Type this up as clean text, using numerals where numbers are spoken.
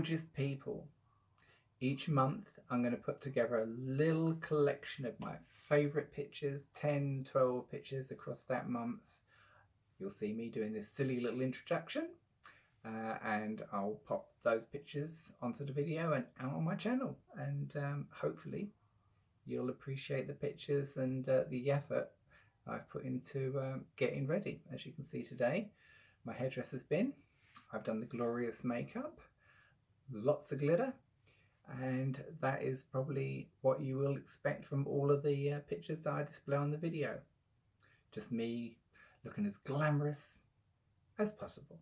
gorgeous people. Each month I'm going to put together a little collection of my favourite pictures, 10, 12 pictures across that month. You'll see me doing this silly little introduction, and I'll pop those pictures onto the video and out on my channel, and hopefully you'll appreciate the pictures and the effort I've put into getting ready. As you can see today, my hairdresser's bin, I've done the glorious makeup, lots of glitter, and that is probably what you will expect from all of the pictures that I display on the video. Just me looking as glamorous as possible.